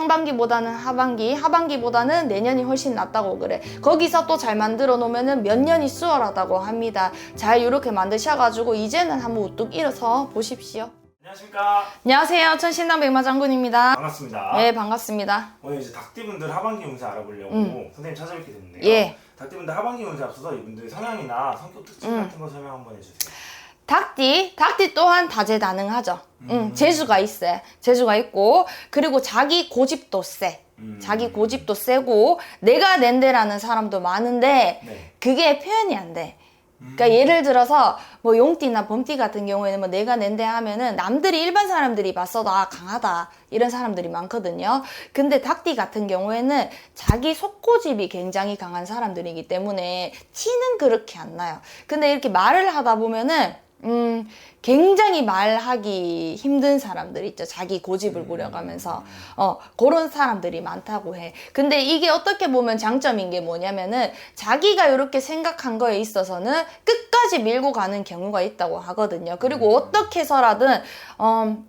상반기보다는 하반기, 하반기보다는 내년이 훨씬 낫다고 그래. 거기서 또 잘 만들어 놓으면은 몇 년이 수월하다고 합니다. 잘 이렇게 만드셔가지고 이제는 한번 우뚝 일어서 보십시오. 안녕하십니까. 안녕하세요. 천신당 백마장군입니다. 반갑습니다. 네, 반갑습니다. 오늘 이제 닭띠분들 하반기 운세 알아보려고 선생님 찾아뵙게 됐는데요. 예. 닭띠분들 하반기 운세 앞서서 이분들 성향이나 성격 특징 같은 거 설명 한번 해주세요. 닭띠 또한 다재다능하죠. 재주가 있어요. 재주가 있고, 그리고 자기 고집도 세. 자기 고집도 세고, 내가 낸데라는 사람도 많은데, 네. 그게 표현이 안 돼. 그러니까 예를 들어서 뭐 용띠나 범띠 같은 경우에는 뭐 내가 낸데 하면은 남들이 일반 사람들이 봤어도 아 강하다 이런 사람들이 많거든요. 근데 닭띠 같은 경우에는 자기 속고집이 굉장히 강한 사람들이기 때문에 티는 그렇게 안 나요. 근데 이렇게 말을 하다 보면은 굉장히 말하기 힘든 사람들 있죠. 자기 고집을 부려가면서 그런 사람들이 많다고 해. 근데 이게 어떻게 보면 장점인 게 뭐냐면은 자기가 이렇게 생각한 거에 있어서는 끝까지 밀고 가는 경우가 있다고 하거든요. 그리고 어떻게 해서라든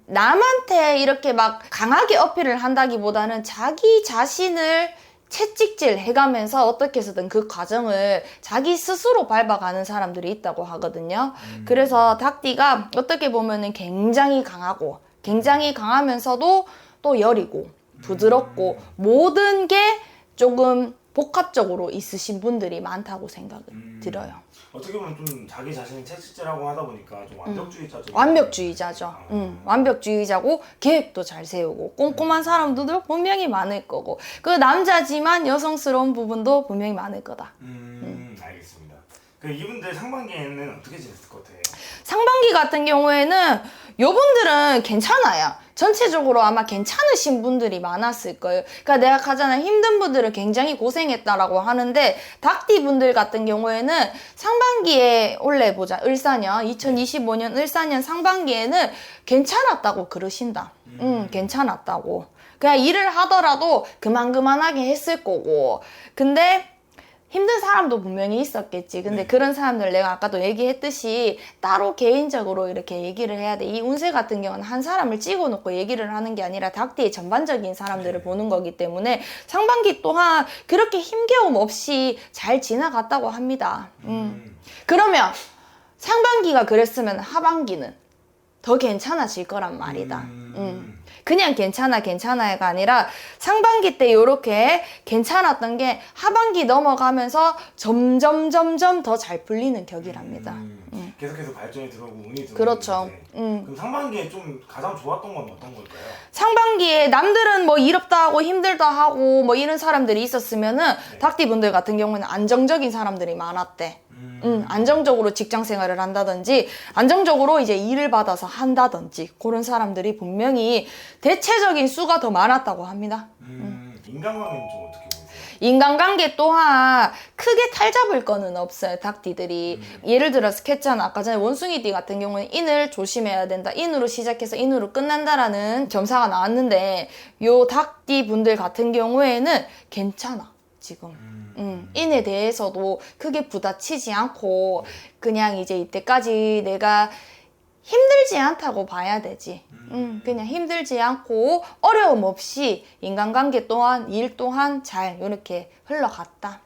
남한테 이렇게 막 강하게 어필을 한다기보다는 자기 자신을 채찍질 해가면서 어떻게 해서든 그 과정을 자기 스스로 밟아가는 사람들이 있다고 하거든요. 그래서 닭띠가 어떻게 보면은 굉장히 강하고 굉장히 강하면서도 또 여리고 부드럽고 모든 게 조금 복합적으로 있으신 분들이 많다고 생각을 들어요. 어떻게 보면 좀 자기 자신이 채찍질하고 하다 보니까 좀 완벽주의자죠. 완벽주의자죠. 완벽주의자고 계획도 잘 세우고 꼼꼼한 사람들도 분명히 많을 거고 그 남자지만 여성스러운 부분도 분명히 많을 거다. 알겠습니다. 그 이분들 상반기에는 어떻게 지냈을 것 같아요? 상반기 같은 경우에는 요분들은 괜찮아요. 전체적으로 아마 괜찮으신 분들이 많았을 거예요. 그러니까 내가 가장 힘든 분들은 굉장히 고생했다라고 하는데 닭띠 분들 같은 경우에는 상반기에 올해 보자 을사년 2025년 을사년 상반기에는 괜찮았다고 그러신다. 괜찮았다고. 그냥 일을 하더라도 그만하게 했을 거고. 근데 힘든 사람도 분명히 있었겠지. 근데 그런 사람들 내가 아까도 얘기했듯이 따로 개인적으로 이렇게 얘기를 해야 돼. 이 운세 같은 경우는 한 사람을 찍어놓고 얘기를 하는 게 아니라 닭띠의 전반적인 사람들을 보는 거기 때문에 상반기 또한 그렇게 힘겨움 없이 잘 지나갔다고 합니다. 그러면 상반기가 그랬으면 하반기는 더 괜찮아질 거란 말이다. 그냥 괜찮아가 아니라 상반기 때 이렇게 괜찮았던 게 하반기 넘어가면서 점점 더 잘 풀리는 격이랍니다. 계속해서 발전이 들어오고 운이 들어오고 그렇죠. 그럼 상반기에 좀 가장 좋았던 건 어떤 걸까요? 상반기에 남들은 뭐 일 없다 하고 힘들다 하고 뭐 이런 사람들이 있었으면은 닭띠 분들 같은 경우는 안정적인 사람들이 많았대. 안정적으로 직장 생활을 한다든지 안정적으로 이제 일을 받아서 한다든지 그런 사람들이 분명히 대체적인 수가 더 많았다고 합니다. 인간관계는 좀 어떻게 보세요? 인간관계 또한 크게 탈잡을 거는 없어요. 닭띠들이 예를 들어서 했잖아. 아까 전에 원숭이띠 같은 경우는 인을 조심해야 된다. 인으로 시작해서 인으로 끝난다라는 점사가 나왔는데 요 닭띠 분들 같은 경우에는 괜찮아 지금. 인에 대해서도 크게 부딪히지 않고 그냥 이제 이때까지 내가 힘들지 않다고 봐야 되지. 그냥 힘들지 않고 어려움 없이 인간관계 또한 일 또한 잘 이렇게 흘러갔다.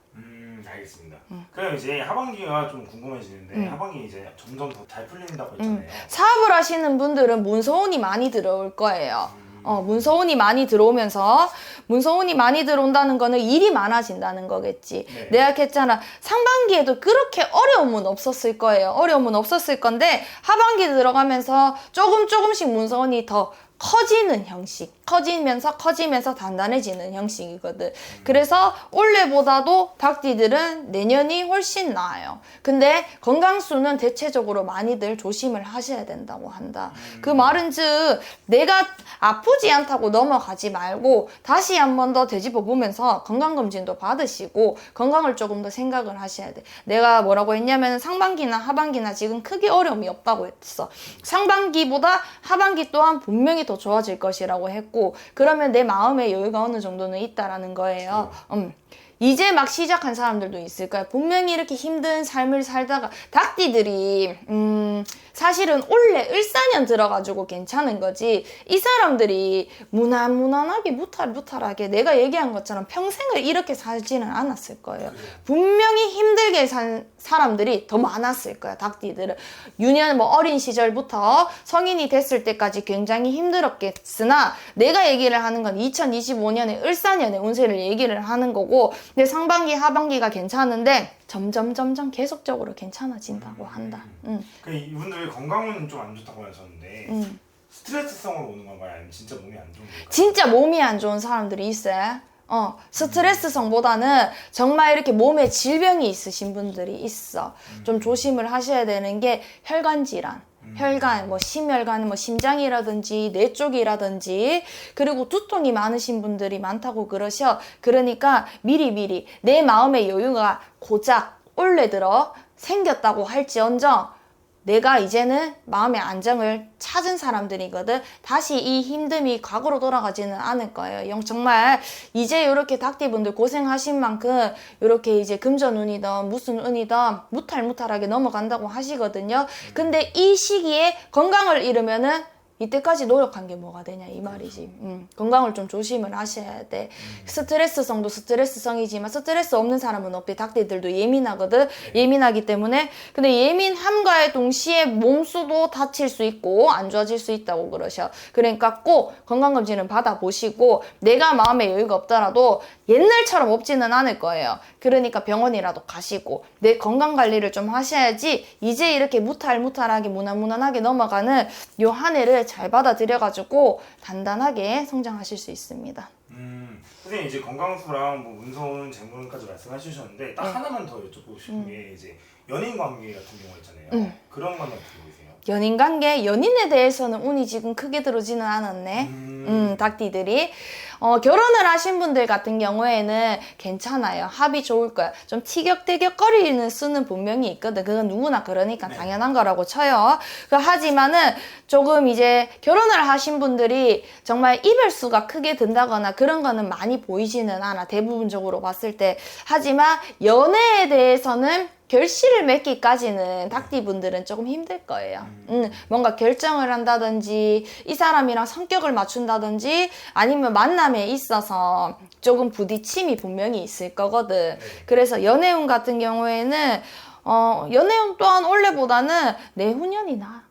알겠습니다. 그럼 이제 하반기가 좀 궁금해지는데 하반기 이제 점점 더 잘 풀린다고 했잖아요. 사업을 하시는 분들은 문서운이 많이 들어올 거예요. 문서운이 많이 들어오면서 문서운이 많이 들어온다는 거는 일이 많아진다는 거겠지. 네. 내가 했잖아. 상반기에도 그렇게 어려움은 없었을 거예요. 어려움은 없었을 건데 하반기 들어가면서 조금씩 문서운이 더 커지는 형식. 커지면서 단단해지는 형식이거든. 그래서 올해보다도 닭띠들은 내년이 훨씬 나아요. 근데 건강수는 대체적으로 많이들 조심을 하셔야 된다고 한다. 그 말은 즉 내가 아프지 않다고 넘어가지 말고 다시 한 번 더 되짚어 보면서 건강검진도 받으시고 건강을 조금 더 생각을 하셔야 돼. 내가 뭐라고 했냐면 상반기나 하반기나 지금 크게 어려움이 없다고 했어. 상반기보다 하반기 또한 분명히 더 좋아질 것이라고 했고 그러면 내 마음의 여유가 어느 정도는 있다라는 거예요. 이제 막 시작한 사람들도 있을 거야. 분명히 이렇게 힘든 삶을 살다가 닭띠들이 사실은 원래 을사년 들어가지고 괜찮은 거지. 이 사람들이 무난무난하게 무탈무탈하게 내가 얘기한 것처럼 평생을 이렇게 살지는 않았을 거예요. 분명히 힘들게 산 사람들이 더 많았을 거야. 닭띠들은 유년 뭐 어린 시절부터 성인이 됐을 때까지 굉장히 힘들었겠으나 내가 얘기를 하는 건 2025년에 을사년의 운세를 얘기를 하는 거고, 근데 상반기 하반기가 괜찮은데 점점 계속적으로 괜찮아진다고 한다. 그 이분들 건강은 좀 안 좋다고 하셨는데 스트레스성으로 오는 건가요? 아니면 진짜 몸이 안 좋은 건가요? 진짜 몸이 안 좋은 사람들이 있어요. 스트레스성보다는 정말 이렇게 몸에 질병이 있으신 분들이 있어. 좀 조심을 하셔야 되는 게 혈관 질환. 혈관, 뭐 심혈관, 뭐 심장이라든지 뇌 쪽이라든지, 그리고 두통이 많으신 분들이 많다고 그러셔. 그러니까 미리 내 마음의 여유가 고작 올해 들어 생겼다고 할지언정 내가 이제는 마음의 안정을 찾은 사람들이거든. 다시 이 힘듦이 과거로 돌아가지는 않을 거예요. 정말 이제 이렇게 닭띠분들 고생하신 만큼 이렇게 이제 금전운이든 무슨 운이든 무탈무탈하게 넘어간다고 하시거든요. 근데 이 시기에 건강을 잃으면은 이때까지 노력한 게 뭐가 되냐 이 말이지. 건강을 좀 조심을 하셔야 돼. 스트레스성도 스트레스성이지만 스트레스 없는 사람은 없대. 닭띠들도 예민하거든. 예민하기 때문에. 근데 예민함과의 동시에 몸수도 다칠 수 있고 안 좋아질 수 있다고 그러셔. 그러니까 꼭 건강검진은 받아보시고, 내가 마음에 여유가 없더라도 옛날처럼 없지는 않을 거예요. 그러니까 병원이라도 가시고 내 건강관리를 좀 하셔야지 이제 이렇게 무탈무탈하게 무난무난하게 넘어가는 요 한 해를 잘 받아들여가지고 단단하게 성장하실 수 있습니다. 선생님 이제 건강수랑 뭐 운서운 재물운까지 말씀하셨는데 딱 하나만 더 여쭤보고 싶은 게 이제 연인 관계 같은 경우 있잖아요. 그런 건 어떻게 보세요? 연인 관계, 연인에 대해서는 운이 지금 크게 들어오지는 않았네. 닭띠들이. 결혼을 하신 분들 같은 경우에는 괜찮아요. 합이 좋을 거야. 좀 티격태격거리는 수는 분명히 있거든. 그건 누구나 그러니까 당연한 거라고 쳐요. 하지만은 조금 이제 결혼을 하신 분들이 정말 이별수가 크게 든다거나 그런 거는 많이 보이지는 않아. 대부분적으로 봤을 때. 하지만 연애에 대해서는 결실을 맺기까지는 닭띠분들은 조금 힘들 거예요. 뭔가 결정을 한다든지 이 사람이랑 성격을 맞춘다든지 아니면 만남에 있어서 조금 부딪힘이 분명히 있을 거거든. 그래서 연애운 같은 경우에는 연애운 또한 원래보다는 내후년이 나.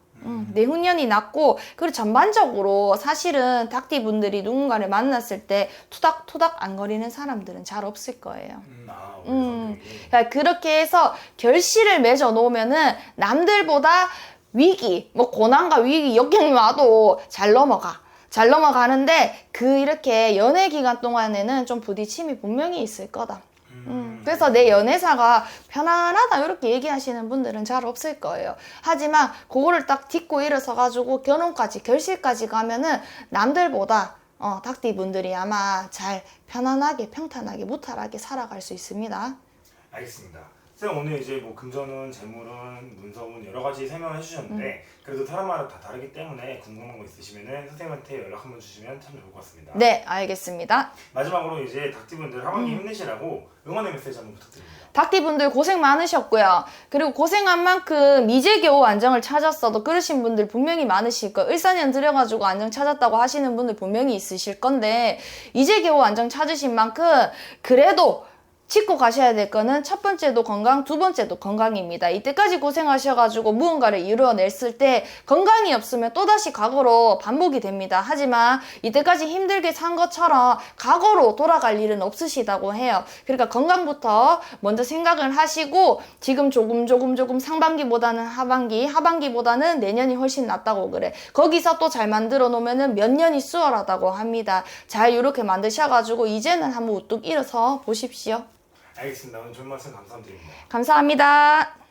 내후년이 낫고, 그리고 전반적으로 사실은 닭띠분들이 누군가를 만났을 때 투닥투닥 안 거리는 사람들은 잘 없을 거예요. 그러니까 그렇게 해서 결실을 맺어 놓으면은 남들보다 위기, 뭐 고난과 위기, 역경이 와도 잘 넘어가는데 그 이렇게 연애 기간 동안에는 좀 부딪힘이 분명히 있을 거다. 그래서 내 연애사가 편안하다 이렇게 얘기하시는 분들은 잘 없을 거예요. 하지만 그거를 딱 딛고 일어서가지고 결혼까지 결실까지 가면은 남들보다 닭띠분들이 아마 잘 편안하게 평탄하게 무탈하게 살아갈 수 있습니다. 알겠습니다. 선생님 오늘 이제 뭐 금전운, 재물운, 문서운 여러 가지 설명을 해주셨는데 그래도 사람마다 다 다르기 때문에 궁금한 거 있으시면은 선생님한테 연락 한번 주시면 참 좋을 것 같습니다. 네, 알겠습니다. 마지막으로 이제 닭띠분들 하반기 힘내시라고 응원의 메시지 한번 부탁드립니다. 닭띠분들 고생 많으셨고요. 그리고 고생한 만큼 이제 겨우 안정을 찾았어도 그러신 분들 분명히 많으실 거예요. 을사년 들여가지고 안정 찾았다고 하시는 분들 분명히 있으실 건데 이제 겨우 안정 찾으신 만큼 그래도 짚고 가셔야 될 거는 첫 번째도 건강, 두 번째도 건강입니다. 이때까지 고생하셔가지고 무언가를 이루어냈을 때 건강이 없으면 또다시 과거로 반복이 됩니다. 하지만 이때까지 힘들게 산 것처럼 과거로 돌아갈 일은 없으시다고 해요. 그러니까 건강부터 먼저 생각을 하시고 지금 조금 상반기보다는 하반기보다는 내년이 훨씬 낫다고 그래. 거기서 또 잘 만들어 놓으면은 몇 년이 수월하다고 합니다. 잘 이렇게 만드셔가지고 이제는 한번 우뚝 일어서 보십시오. 알겠습니다. 오늘 좋은 말씀 감사드립니다. 감사합니다.